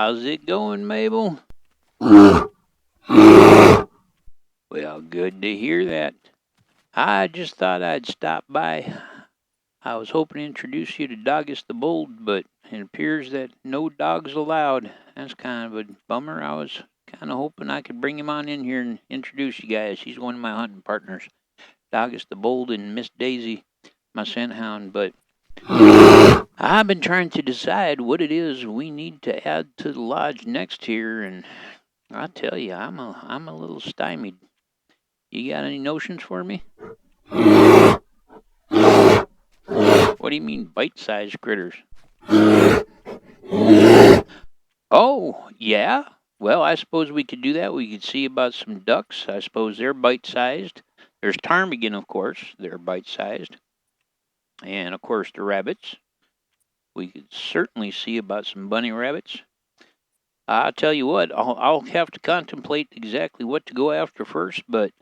How's it going, Mable? Well, good to hear that. I just thought I'd stop by. I was hoping to introduce you to Doggus the Bold, but it appears that no dogs allowed. That's kind of a bummer. I was kind of hoping I could bring him on in here and introduce you guys. He's one of my hunting partners, Doggus the Bold and Miss Daisy, my scent hound, but I've been trying to decide what it is we need to add to the lodge next here, and I tell you, I'm a little stymied. You got any notions for me? What do you mean, bite-sized critters? Oh, yeah? Well, I suppose we could do that. We could see about some ducks. I suppose they're bite-sized. There's ptarmigan, of course. They're bite-sized. And, of course, the rabbits. We could certainly see about some bunny rabbits. I'll tell you what, I'll have to contemplate exactly what to go after first, but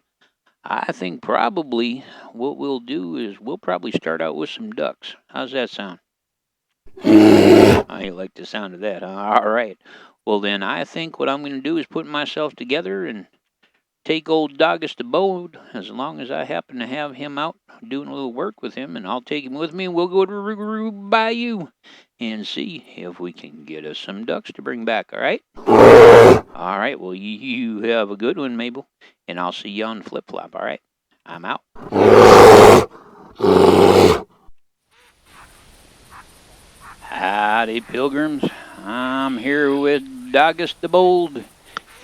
I think probably what we'll do is we'll probably start out with some ducks. How's that sound? I like the sound of that, huh? All right. Well, then I think what I'm going to do is put myself together and take old Doggus the Bold, as long as I happen to have him out doing a little work with him, and I'll take him with me, and we'll go to Bayou and see if we can get us some ducks to bring back, all right? All right, well, you have a good one, Mable, and I'll see you on Flip-Flop, all right? I'm out. Howdy, pilgrims. I'm here with Doggus the Bold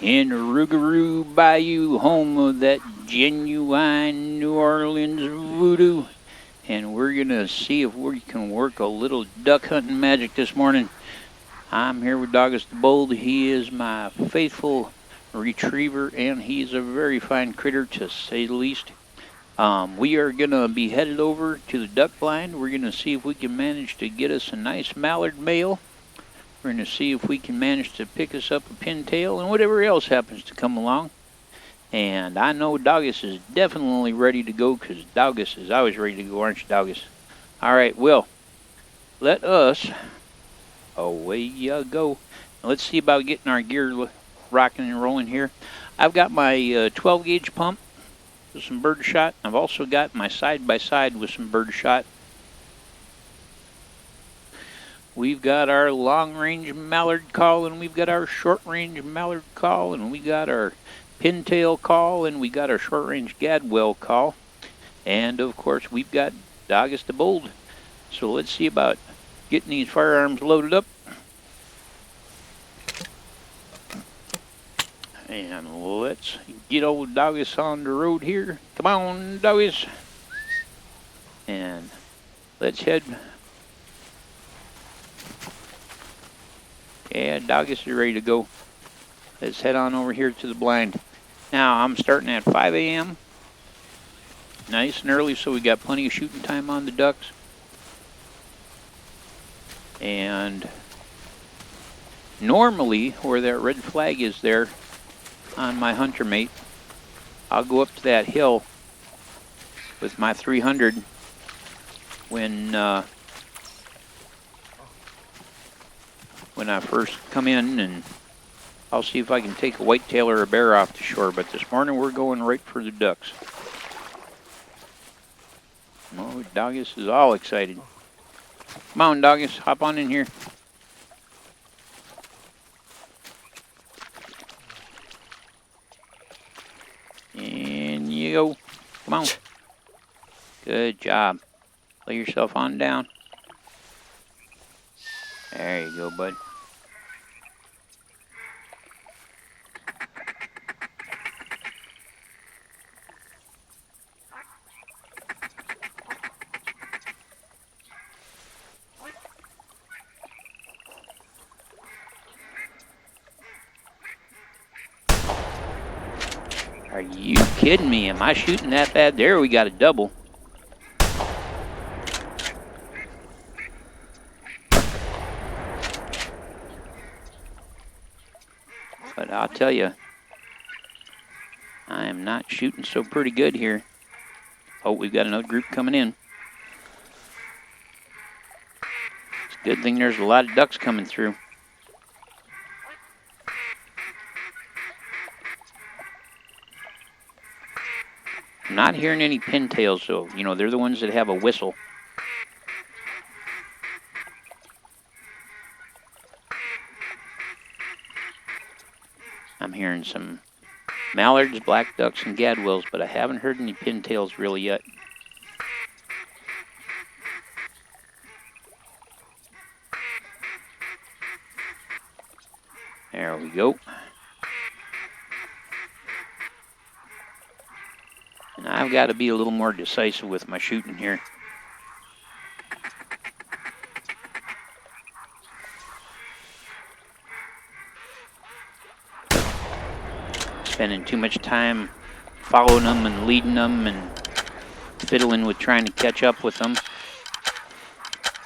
in Rougarou Bayou, home of that genuine New Orleans voodoo. And we're going to see if we can work a little duck hunting magic this morning. I'm here with Doggus the Bold. He is my faithful retriever, and he's a very fine critter, to say the least. We are going to be headed over to the duck blind. We're going to see if we can manage to get us a nice mallard male. We're going to see if we can manage to pick us up a pintail and whatever else happens to come along. And I know Doggus is definitely ready to go, because Doggus is always ready to go, aren't you, Doggus? All right, well, let us away you go. Now, let's see about getting our gear rocking and rolling here. I've got my 12 gauge pump with some bird shot. I've also got my side-by-side with some bird shot. We've got our long-range mallard call, and we've got our short-range mallard call, and we got our pintail call, and we got our short-range gadwall call. And, of course, we've got Doggus the Bold. So let's see about getting these firearms loaded up. And let's get old Doggus on the road here. Come on, Doggus. And let's head. Yeah, Doggus is ready to go. Let's head on over here to the blind. Now, I'm starting at 5 a.m. Nice and early, so we got plenty of shooting time on the ducks. And normally, where that red flag is there on my hunter mate, I'll go up to that hill with my 300 when I first come in, and I'll see if I can take a whitetail or a bear off the shore. But this morning we're going right for the ducks. Oh, Doggus is all excited. Come on, Doggus, hop on in here. And you go. Come on. Good job. Lay yourself on down. There you go, bud. Are you kidding me? Am I shooting that bad? There, we got a double. But I'll tell you, I am not shooting so pretty good here. Oh, we've got another group coming in. It's a good thing there's a lot of ducks coming through. I'm not hearing any pintails, so, you know, they're the ones that have a whistle. I'm hearing some mallards, black ducks, and gadwills, but I haven't heard any pintails really yet. There we go. And I've got to be a little more decisive with my shooting here. Spending too much time following them and leading them and fiddling with trying to catch up with them.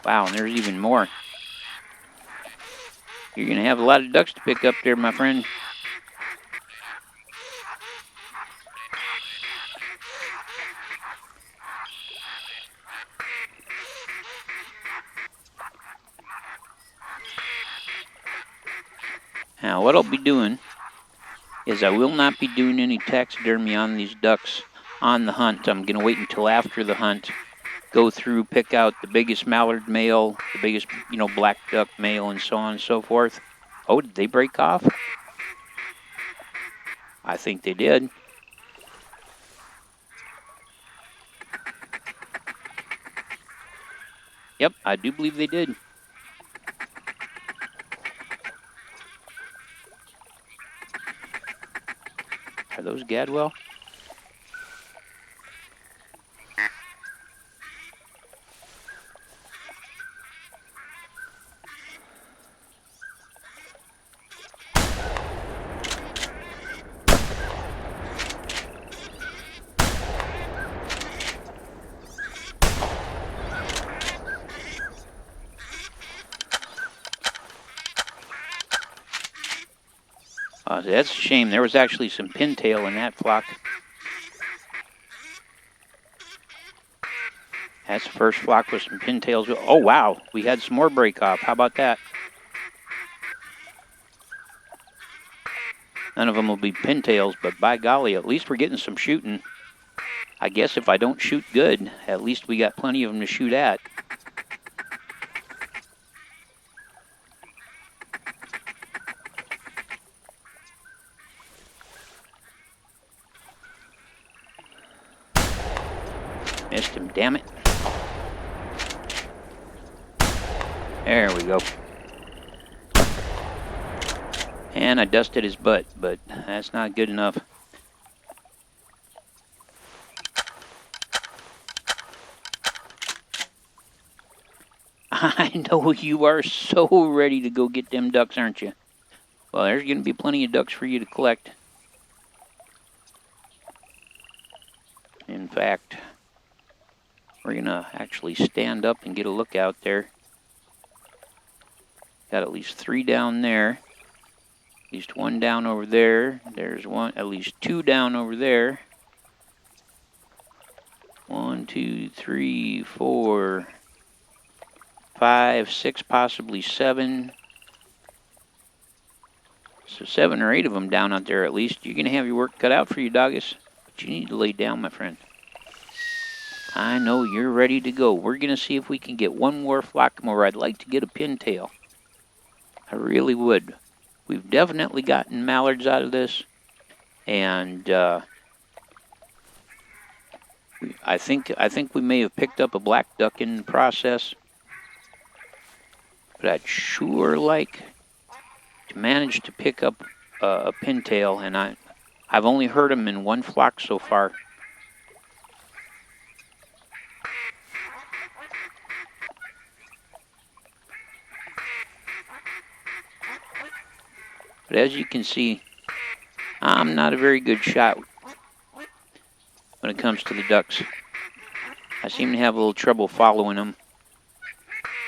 Wow, and there's even more. You're going to have a lot of ducks to pick up there, my friend. Now, what I'll be doing is I will not be doing any taxidermy on these ducks on the hunt. I'm going to wait until after the hunt, go through, pick out the biggest mallard male, the biggest, you know, black duck male, and so on and so forth. Oh, did they break off? I think they did. Yep, I do believe they did. Are those gadwell? That's a shame. There was actually some pintail in that flock. That's the first flock with some pintails. Oh, wow. We had some more break off. How about that? None of them will be pintails, but by golly, at least we're getting some shooting. I guess if I don't shoot good, at least we got plenty of them to shoot at. Missed him, damn it. There we go. And I dusted his butt, but that's not good enough. I know you are so ready to go get them ducks, aren't you? Well, there's going to be plenty of ducks for you to collect. In fact, we're going to actually stand up and get a look out there. Got at least 3 down there. At least 1 down over there. There's one, at least 2 down over there. 1, 2, 3, 4, 5, 6, possibly 7. So 7 or 8 of them down out there at least. You're going to have your work cut out for you, Doggus. But you need to lay down, my friend. I know you're ready to go. We're going to see if we can get one more flock more. I'd like to get a pintail. I really would. We've definitely gotten mallards out of this. And I think we may have picked up a black duck in the process. But I'd sure like to manage to pick up a pintail, and I've only heard them in 1 flock so far. But as you can see, I'm not a very good shot when it comes to the ducks. I seem to have a little trouble following them.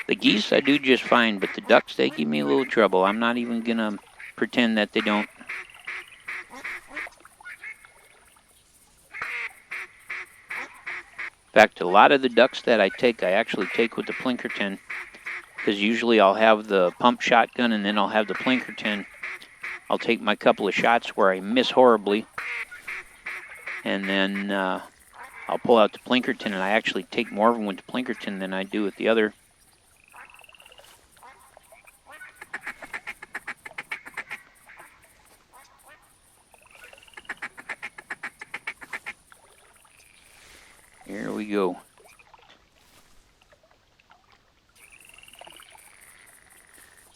The geese I do just fine, but the ducks, they give me a little trouble. I'm not even going to pretend that they don't. In fact, a lot of the ducks that I actually take with the Plinkerton, because usually I'll have the pump shotgun and then I'll have the Plinkerton. I'll take my couple of shots where I miss horribly, and then I'll pull out the Plinkerton, and I actually take more of them with the Plinkerton than I do with the other. Here we go.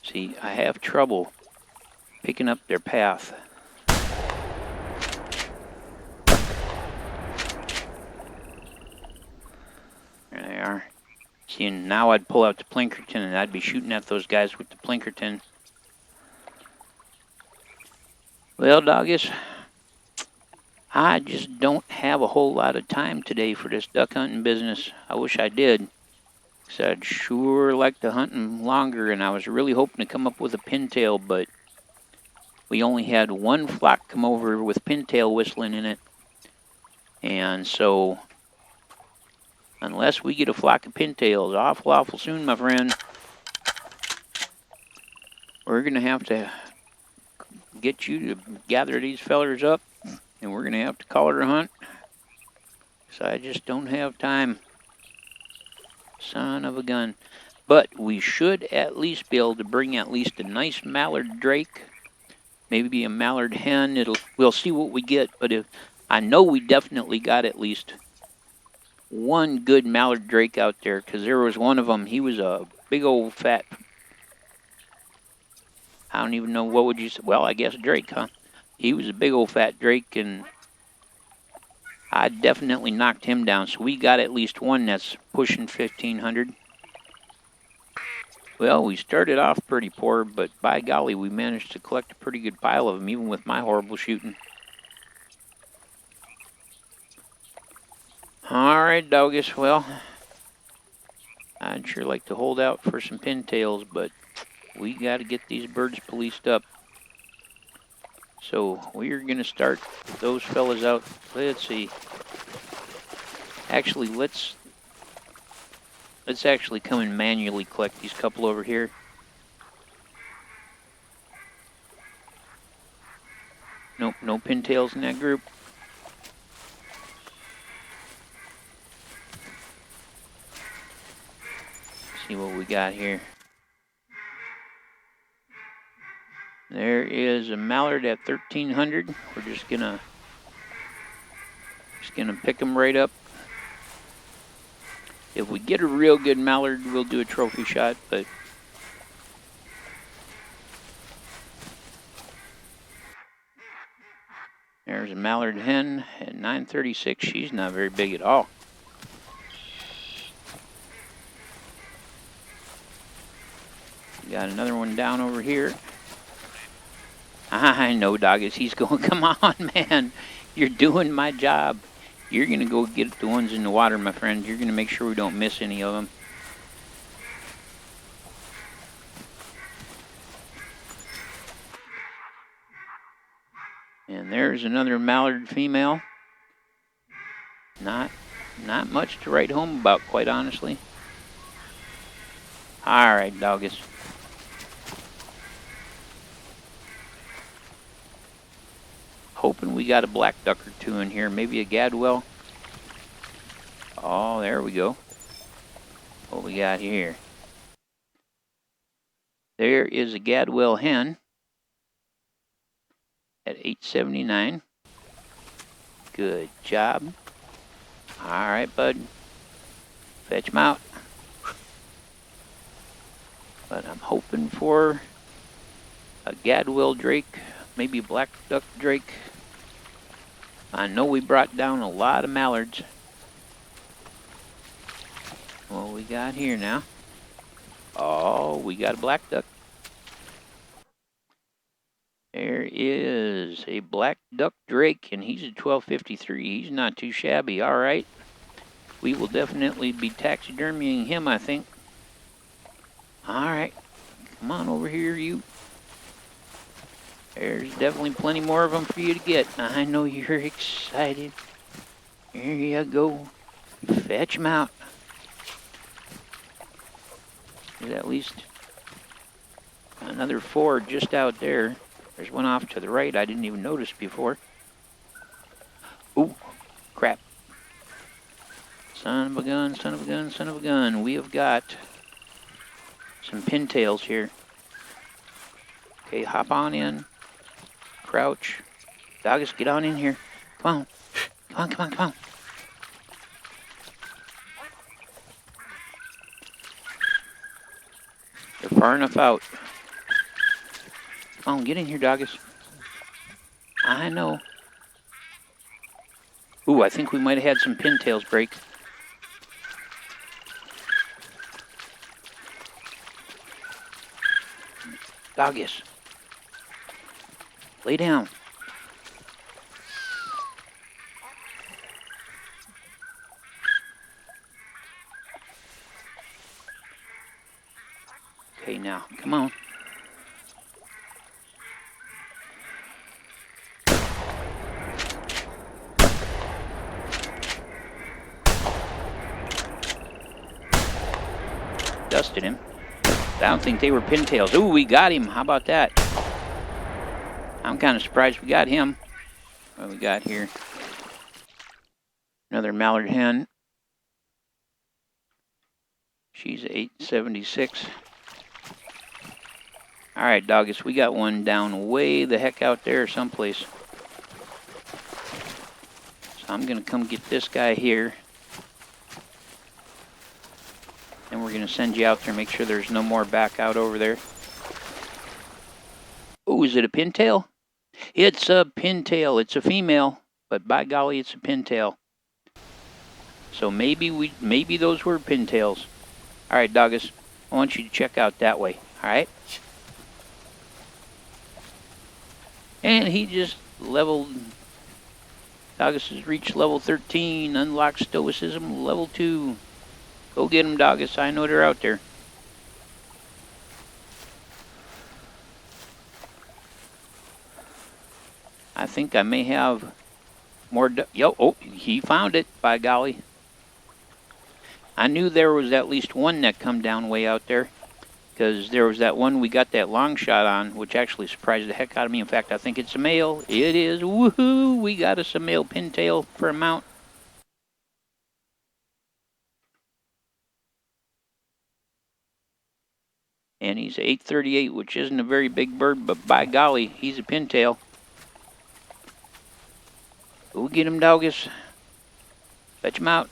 See, I have trouble picking up their path. There they are. See, and now I'd pull out the Plinkerton and I'd be shooting at those guys with the Plinkerton. Well, Doggus, I just don't have a whole lot of time today for this duck hunting business. I wish I did, because I'd sure like to hunt them longer, and I was really hoping to come up with a pintail, but we only had one flock come over with pintail whistling in it. And so, unless we get a flock of pintails awful soon, my friend, we're going to have to get you to gather these fellers up, and we're going to have to call it a hunt. So I just don't have time. Son of a gun. But we should at least be able to bring at least a nice mallard drake. Maybe a mallard hen. We'll see what we get, but I know we definitely got at least one good mallard drake out there, because there was one of them. He was a big old fat, I don't even know, what would you say? Well, I guess drake, huh? He was a big old fat drake, and I definitely knocked him down. So we got at least one that's pushing 1,500. Well, we started off pretty poor, but by golly, we managed to collect a pretty good pile of them, even with my horrible shooting. All right, Doggus. Well, I'd sure like to hold out for some pintails, but we got to get these birds policed up. So we're going to start those fellas out. Let's see. Actually, let's actually come and manually collect these couple over here. Nope, no pintails in that group. See what we got here. There is a mallard at 1,300. We're just gonna pick them right up. If we get a real good mallard, we'll do a trophy shot, but there's a mallard hen at 936. She's not very big at all. Got another one down over here. I know, Doggus. He's going, come on, man. You're doing my job. You're going to go get the ones in the water, my friend. You're going to make sure we don't miss any of them. And there's another mallard female. Not much to write home about, quite honestly. All right, Doggus. Hoping we got a black duck or two in here, maybe a gadwall. Oh, there we go. What we got here? There is a gadwall hen at 879. Good job. All right, bud. Fetch him out. But I'm hoping for a gadwall drake, maybe a black duck drake. I know we brought down a lot of mallards. What we got here now? Oh, we got a black duck. There is a black duck drake, and he's a 1253. He's not too shabby. All right. We will definitely be taxidermying him, I think. All right. Come on over here, you. There's definitely plenty more of them for you to get. I know you're excited. Here you go. Fetch them out. There's at least another 4 just out there. There's one off to the right I didn't even notice before. Ooh, crap. gun, son of a gun, son of a gun. We have got some pintails here. Okay, hop on in. Crouch. Doggus, get on in here. Come on. Come on, come on, come on. They're far enough out. Come on, get in here, Doggus. I know. Ooh, I think we might have had some pintails break. Doggus. Lay down. Okay, now, come on. Dusted him. I don't think they were pintails. Ooh, we got him. How about that? I'm kind of surprised we got him. What we got here? Another mallard hen. She's 876. All right, Doggus, we got one down way the heck out there someplace. So I'm going to come get this guy here. And we're going to send you out there, make sure there's no more back out over there. Oh, is it a pintail? It's a pintail. It's a female, but by golly, it's a pintail. So maybe those were pintails. All right, Doggus, I want you to check out that way. All right. And he just leveled. Doggus has reached level 13. Unlocked stoicism level 2. Go get them, Doggus. I know they're out there. I think I may have more. Yo, oh, he found it, by golly. I knew there was at least one that come down way out there, because there was that one we got that long shot on, which actually surprised the heck out of me. In fact, I think it's a male. It is. Woohoo! We got us a male pintail for a mount. And he's 838, which isn't a very big bird, but by golly, he's a pintail. Go get him, Doggus. Fetch him out.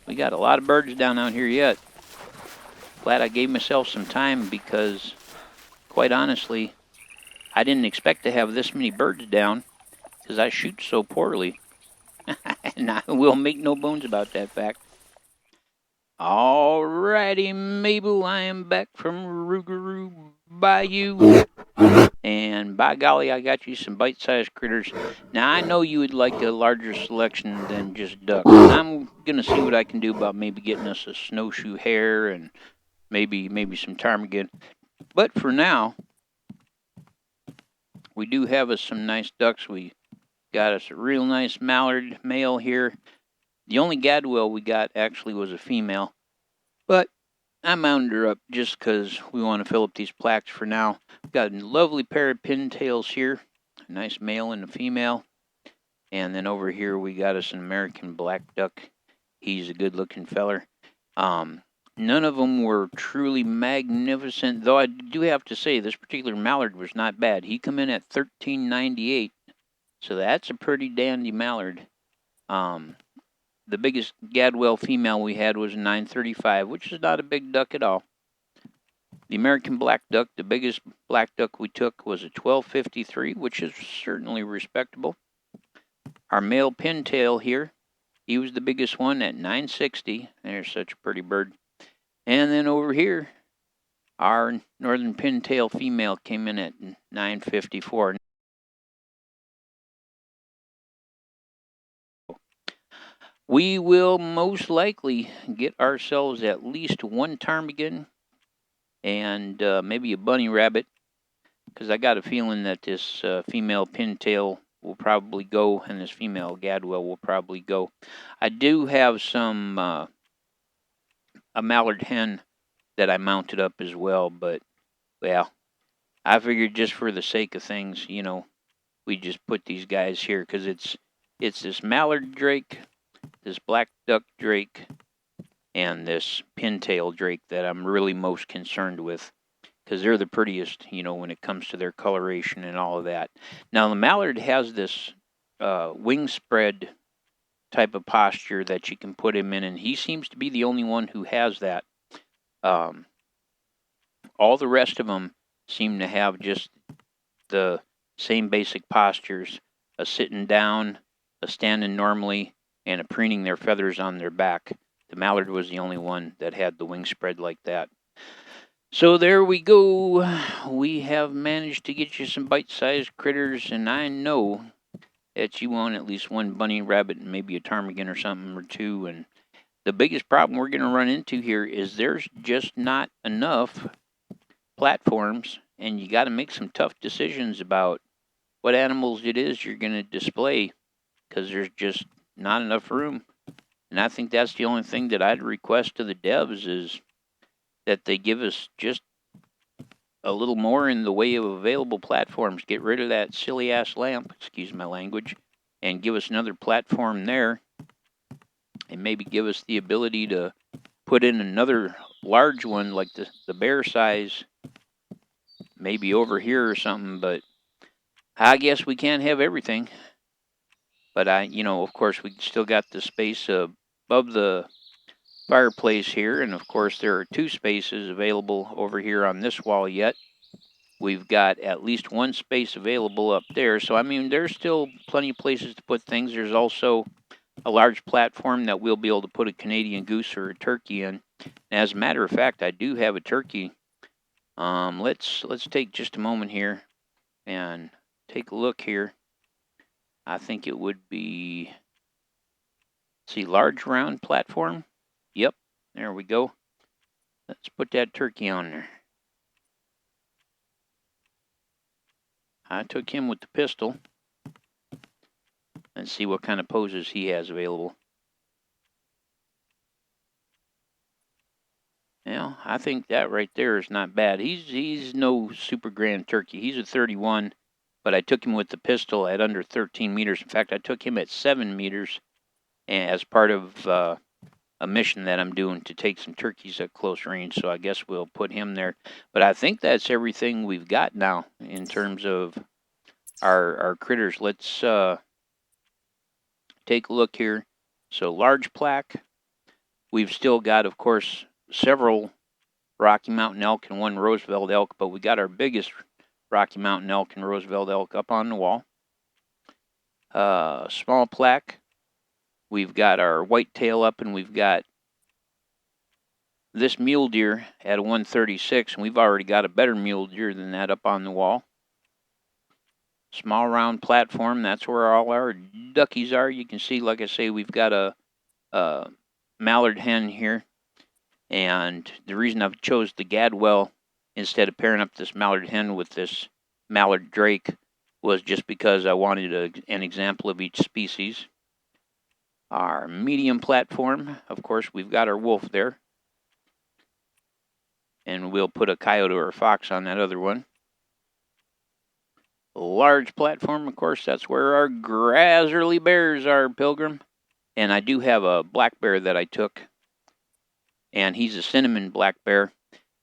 We got a lot of birds down out here yet. Glad I gave myself some time because, quite honestly, I didn't expect to have this many birds down because I shoot so poorly. And I will make no bones about that fact. Alrighty, Mable, I am back from Rougarou Bayou. And by golly, I got you some bite-sized critters. Now, I know you would like a larger selection than just ducks. I'm going to see what I can do about maybe getting us a snowshoe hare and maybe some ptarmigan. But for now, we do have us some nice ducks. We got us a real nice mallard male here. The only gadwall we got actually was a female. But I mounted her up just because we want to fill up these plaques for now. We've got a lovely pair of pintails here. A nice male and a female. And then over here we got us an American black duck. He's a good-looking feller. None of them were truly magnificent, though I do have to say this particular mallard was not bad. He come in at $13.98, so that's a pretty dandy mallard. The biggest gadwall female we had was a 935, which is not a big duck at all. The American black duck, the biggest black duck we took was a 1253, which is certainly respectable. Our male pintail here, he was the biggest one at 960. There's such a pretty bird. And then over here, our northern pintail female came in at 954. We will most likely get ourselves at least one ptarmigan and maybe a bunny rabbit, because I got a feeling that this female pintail will probably go, and this female gadwall will probably go. I do have some a mallard hen that I mounted up as well, but well, I figured just for the sake of things, you know, we just put these guys here because it's this mallard drake, this black duck drake, and this pintail drake that I'm really most concerned with, because they're the prettiest, you know, when it comes to their coloration and all of that. Now, the mallard has this wing spread type of posture that you can put him in, and he seems to be the only one who has that. All the rest of them seem to have just the same basic postures: a sitting down, a standing normally, and a preening their feathers on their back. The mallard was the only one that had the wing spread like that. So there we go. We have managed to get you some bite-sized critters, and I know that you want at least one bunny rabbit and maybe a ptarmigan or something or two. And the biggest problem we're going to run into here is there's just not enough platforms, and you got to make some tough decisions about what animals it is you're going to display, because there's just not enough room. And I think that's the only thing that I'd request to the devs is that they give us just a little more in the way of available platforms. Get rid of that silly ass lamp, excuse my language, and give us another platform there, and maybe give us the ability to put in another large one like the bear size, maybe over here or something. But I guess we can't have everything. But of course, we still got the space above the fireplace here, and of course there are 2 spaces available over here on this wall yet. We've got at least 1 space available up there, so I mean there's still plenty of places to put things. There's also a large platform that we'll be able to put a Canadian goose or a turkey in. And as a matter of fact, I do have a turkey. Let's take just a moment here and take a look here. I think it would be, see, large round platform. Yep, there we go. Let's put that turkey on there. I took him with the pistol. Let's see what kind of poses he has available. Well, I think that right there is not bad. He's no super grand turkey. He's a 31, but I took him with the pistol at under 13 meters. In fact, I took him at 7 meters as part of a mission that I'm doing to take some turkeys at close range. So I guess we'll put him there. But I think that's everything we've got now in terms of our critters. Let's take a look here. So large plaque. We've still got, of course, several Rocky Mountain elk and 1 Roosevelt elk, but we got our biggest Rocky Mountain elk and Roosevelt elk up on the wall. Small plaque. We've got our whitetail up, and we've got this mule deer at a 136, and we've already got a better mule deer than that up on the wall. Small round platform, that's where all our duckies are. You can see, like I say, we've got a mallard hen here. And the reason I've chose the Gadwell instead of pairing up this mallard hen with this mallard drake was just because I wanted an example of each species. Our medium platform, of course, we've got our wolf there. And we'll put a coyote or a fox on that other one. Large platform, of course, that's where our grazzerly bears are, Pilgrim. And I do have a black bear that I took, and he's a cinnamon black bear.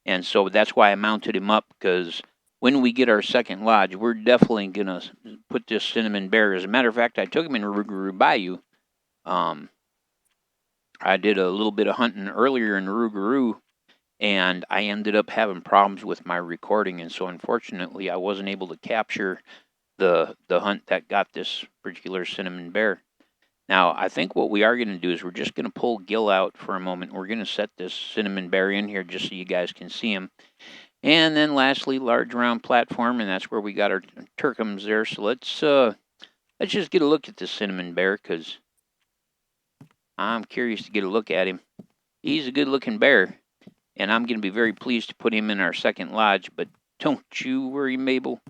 And so that's why I mounted him up, because when we get our second lodge, we're definitely going to put this cinnamon bear. As a matter of fact, I took him in Rougarou Bayou. I did a little bit of hunting earlier in Rougarou, and I ended up having problems with my recording. And so unfortunately, I wasn't able to capture the hunt that got this particular cinnamon bear. Now, I think what we are going to do is we're just going to pull Gil out for a moment. We're going to set this cinnamon bear in here just so you guys can see him. And then lastly, large round platform, and that's where we got our turkums there. So let's just get a look at this cinnamon bear, because I'm curious to get a look at him. He's a good-looking bear, and I'm going to be very pleased to put him in our second lodge. But don't you worry, Mable.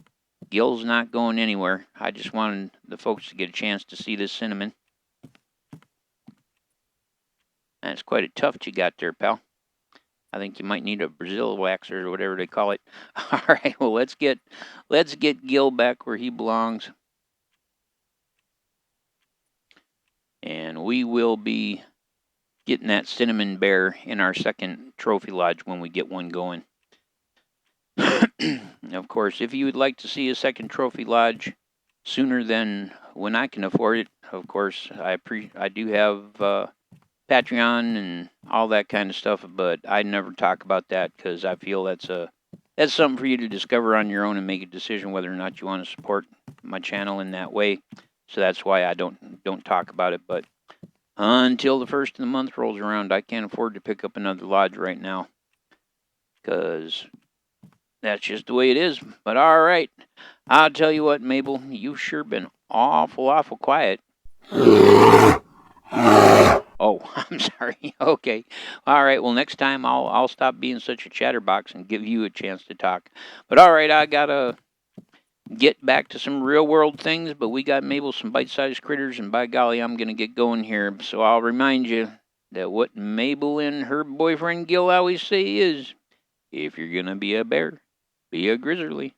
Gil's not going anywhere. I just wanted the folks to get a chance to see this cinnamon. That's quite a tuft you got there, pal. I think you might need a Brazil waxer or whatever they call it. All right, well, let's get Gil back where he belongs. And we will be getting that cinnamon bear in our second trophy lodge when we get one going. Of course, if you would like to see a second trophy lodge sooner than when I can afford it, of course, I do have Patreon and all that kind of stuff, but I never talk about that because I feel that's something for you to discover on your own and make a decision whether or not you want to support my channel in that way. So that's why I don't talk about it. But until the first of the month rolls around, I can't afford to pick up another lodge right now because that's just the way it is. But all right, I'll tell you what, Mable, you've sure been awful quiet. Oh, I'm sorry. Okay. All right. Well, next time I'll stop being such a chatterbox and give you a chance to talk. But all right, I gotta get back to some real world things. But we got Mable some bite-sized critters, and by golly, I'm gonna get going here. So I'll remind you that what Mable and her boyfriend Gil always say is, if you're gonna be a bear, be a grizzly.